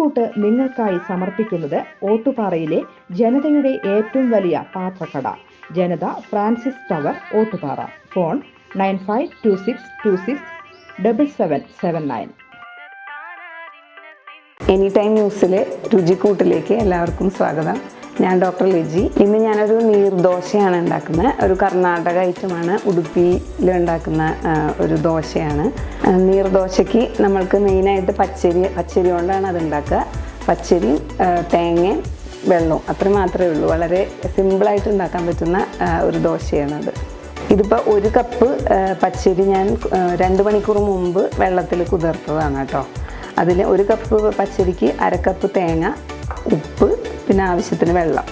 രുചിക്കൂട്ട് നിങ്ങൾക്കായി സമർപ്പിക്കുന്നത് ഓട്ടുപാറയിലെ ജനതയുടെ ഏറ്റവും വലിയ പാത്രക്കട Janatha Francis tower Ottupara. Phone 9526267779. Any time ന്യൂസിലെ രുചിക്കൂട്ടിലേക്ക് എല്ലാവർക്കും സ്വാഗതം. ഞാൻ ഡോക്ടർ ലിജി. ഇന്ന് ഞാനൊരു നീർദോശയാണ് ഉണ്ടാക്കുന്നത്. ഒരു കർണാടക ഐറ്റമാണ്. ഉടുപ്പിയിൽ ഉണ്ടാക്കുന്ന ഒരു ദോശയാണ്. നീർദോശയ്ക്ക് നമ്മൾക്ക് മെയിനായിട്ട് പച്ചരി കൊണ്ടാണ് അത് ഉണ്ടാക്കുക. പച്ചരിയും തേങ്ങയും വെള്ളവും അത്ര മാത്രമേ ഉള്ളൂ. വളരെ സിമ്പിളായിട്ട് ഉണ്ടാക്കാൻ പറ്റുന്ന ഒരു ദോശയാണത്. ഇതിപ്പോൾ 1 കപ്പ് പച്ചരി ഞാൻ 2 മണിക്കൂർ മുമ്പ് വെള്ളത്തിൽ കുതിർത്തതാണ് കേട്ടോ. അതിൽ 1 കപ്പ് പച്ചരിക്ക് 1/2 കപ്പ് തേങ്ങ, ഉപ്പ്, പിന്നെ ആവശ്യത്തിന് വെള്ളം.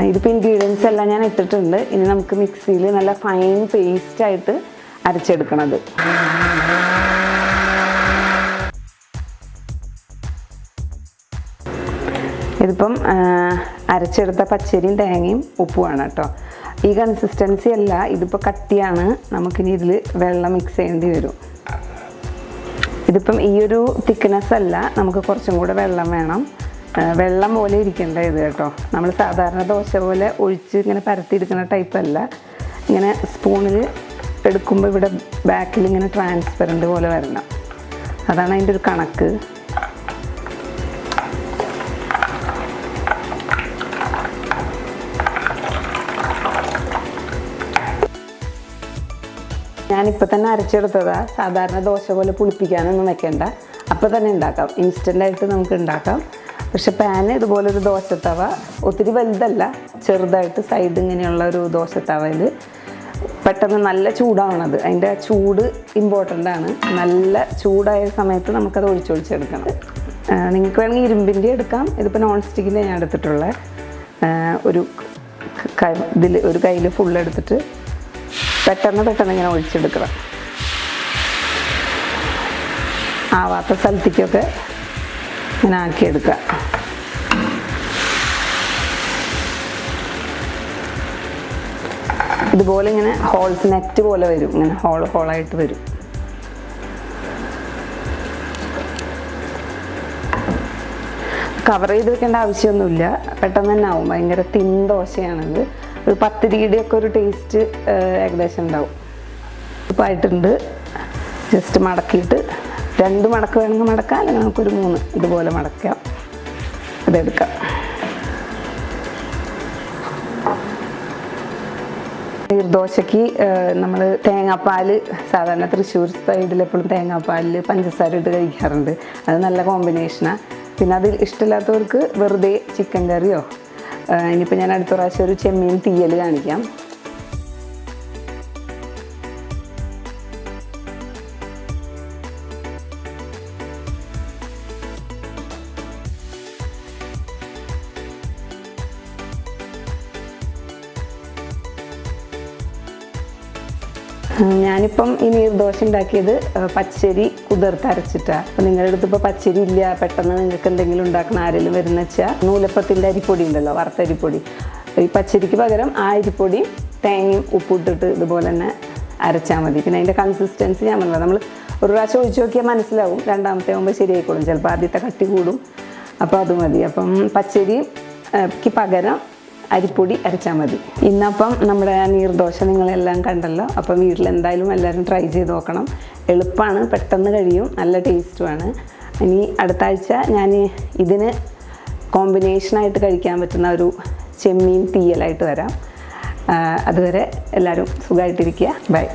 ഇതിപ്പോൾ ഇൻഗ്രീഡിയൻസ് എല്ലാം ഞാൻ ഇട്ടിട്ടുണ്ട്. ഇനി നമുക്ക് മിക്സിയിൽ നല്ല ഫൈൻ പേസ്റ്റായിട്ട് അരച്ചെടുക്കണത്. ഇതിപ്പം അരച്ചെടുത്ത പച്ചരിയും തേങ്ങയും ഉപ്പുമാണ് കേട്ടോ. ഈ കൺസിസ്റ്റൻസി അല്ല, ഇതിപ്പോൾ കട്ടിയാണ്. നമുക്കിനി ഇതിൽ വെള്ളം മിക്സ് ചെയ്യേണ്ടി വരും. ഇതിപ്പം ഈ ഒരു തിക്നെസ് അല്ല, നമുക്ക് കുറച്ചും കൂടെ വെള്ളം വേണം. വെള്ളം പോലെ ഇരിക്കേണ്ട ഇത് കേട്ടോ. നമ്മൾ സാധാരണ ദോശ പോലെ ഒഴിച്ച് ഇങ്ങനെ പരത്തിയെടുക്കുന്ന ടൈപ്പ് അല്ല. ഇങ്ങനെ സ്പൂണിൽ എടുക്കുമ്പോൾ ഇവിടെ ബാക്കിൽ ഇങ്ങനെ ട്രാൻസ്പെറൻറ്റ് പോലെ വരണം. അതാണ് അതിൻ്റെ ഒരു കണക്ക്. ഞാനിപ്പോൾ തന്നെ അരച്ചെടുത്തതാണ്. സാധാരണ ദോശ പോലെ പുളിപ്പിക്കാനൊന്നും വെക്കേണ്ട, അപ്പോൾ തന്നെ ഉണ്ടാക്കാം. ഇൻസ്റ്റൻ്റായിട്ട് നമുക്ക് ഉണ്ടാക്കാം. പക്ഷെ പാന് ഇതുപോലൊരു ദോശത്തവ, ഒത്തിരി വലുതല്ല, ചെറുതായിട്ട് സൈഡ് ഇങ്ങനെയുള്ള ഒരു ദോശത്തവയിൽ പെട്ടെന്ന് നല്ല ചൂടാവണത്. അതിൻ്റെ ചൂട് ഇമ്പോർട്ടൻ്റ് ആണ്. നല്ല ചൂടായ സമയത്ത് നമുക്കത് ഒഴിച്ചൊഴിച്ചെടുക്കണം. നിങ്ങൾക്ക് വേണമെങ്കിൽ ഇരുമ്പിൻ്റെ എടുക്കാം. ഇതിപ്പോൾ നോൺ സ്റ്റിക്കിൻ്റെ ഞാൻ എടുത്തിട്ടുള്ള ഇതിൽ ഒരു കയ്യിൽ ഫുൾ എടുത്തിട്ട് പെട്ടെന്ന് ഇങ്ങനെ ഒഴിച്ചെടുക്കണം. ആവാത്ത സ്ഥലത്തേക്കൊക്കെ ഇങ്ങനെ ആക്കിയെടുക്കുക. ഇതുപോലെ ഇങ്ങനെ ഹോൾസ് നെറ്റ് പോലെ വരും. ഇങ്ങനെ ഹോളായിട്ട് വരും. കവർ ചെയ്ത് വെക്കേണ്ട ആവശ്യമൊന്നുമില്ല, പെട്ടെന്ന് തന്നെ ആവും. ഭയങ്കര തിൻ ദോശയാണിത്. ഒരു പത്തിരിയുടെയൊക്കെ ഒരു ടേസ്റ്റ് ഏകദേശം ഉണ്ടാവും. ഇപ്പോൾ ആയിട്ടുണ്ട്. ജസ്റ്റ് മടക്കിയിട്ട് 2 മടക്ക് വേണമെങ്കിൽ മടക്കാം, അല്ലെങ്കിൽ നമുക്കൊരു 3 ഇതുപോലെ മടക്കാം. ഇതെടുക്കാം. നീർദോശയ്ക്ക് നമ്മൾ തേങ്ങാപ്പാൽ, സാധാരണ തൃശ്ശൂർ സൈഡിൽ എപ്പോഴും തേങ്ങാപ്പാലിൽ പഞ്ചസാര ഇട്ട് കഴിക്കാറുണ്ട്. അത് നല്ല കോമ്പിനേഷനാണ്. പിന്നെ അതിൽ ഇഷ്ടമില്ലാത്തവർക്ക് വെറുതെ ചിക്കൻ കറിയോ, ഇനിയിപ്പോൾ ഞാൻ അടുത്ത പ്രാവശ്യം ഒരു ചെമ്മീൻ തീയൽ കാണിക്കാം. ഞാനിപ്പം ഈ നീർദോശ ഉണ്ടാക്കിയത് പച്ചരി കുതിർത്ത് അരച്ചിട്ടാണ്. അപ്പം നിങ്ങളുടെ അടുത്ത് ഇപ്പോൾ പച്ചരി ഇല്ല, പെട്ടെന്ന് നിങ്ങൾക്ക് എന്തെങ്കിലും ഉണ്ടാക്കുന്ന ആരെങ്കിലും വരുന്ന വെച്ചാൽ നൂലപ്പത്തിൻ്റെ അരിപ്പൊടി ഉണ്ടല്ലോ, വറുത്തരിപ്പൊടി. ഈ പച്ചരിക്ക് പകരം ആ അരിപ്പൊടി തേങ്ങയും ഉപ്പിട്ടിട്ട് ഇതുപോലെ തന്നെ അരച്ചാൽ മതി. പിന്നെ അതിൻ്റെ കൺസിസ്റ്റൻസി ഞാൻ പറഞ്ഞത്, നമ്മൾ ഒരു പ്രാവശ്യം ഒഴിച്ച് നോക്കിയാൽ മനസ്സിലാവും. രണ്ടാമത്തെ ആകുമ്പോൾ ശരിയായിക്കോളും. ചിലപ്പോൾ ആദ്യത്തെ കട്ടി കൂടും. അപ്പോൾ അത് മതി. അപ്പം പച്ചരിക്ക് പകരം അരിപ്പൊടി അരച്ചാൽ മതി. ഇന്നപ്പം നമ്മുടെ നീർദോശ നിങ്ങളെല്ലാം കണ്ടല്ലോ. അപ്പം വീട്ടിലെന്തായാലും എല്ലാവരും ട്രൈ ചെയ്ത് നോക്കണം. എളുപ്പമാണ്, പെട്ടെന്ന് കഴിയും, നല്ല ടേസ്റ്റുമാണ്. ഇനി അടുത്ത ആഴ്ച ഞാൻ ഇതിന് കോമ്പിനേഷനായിട്ട് കഴിക്കാൻ പറ്റുന്ന ഒരു ചെമ്മീൻ തീയലായിട്ട് വരാം. അതുവരെ എല്ലാവരും സുഖമായിട്ടിരിക്കുക. ബൈ.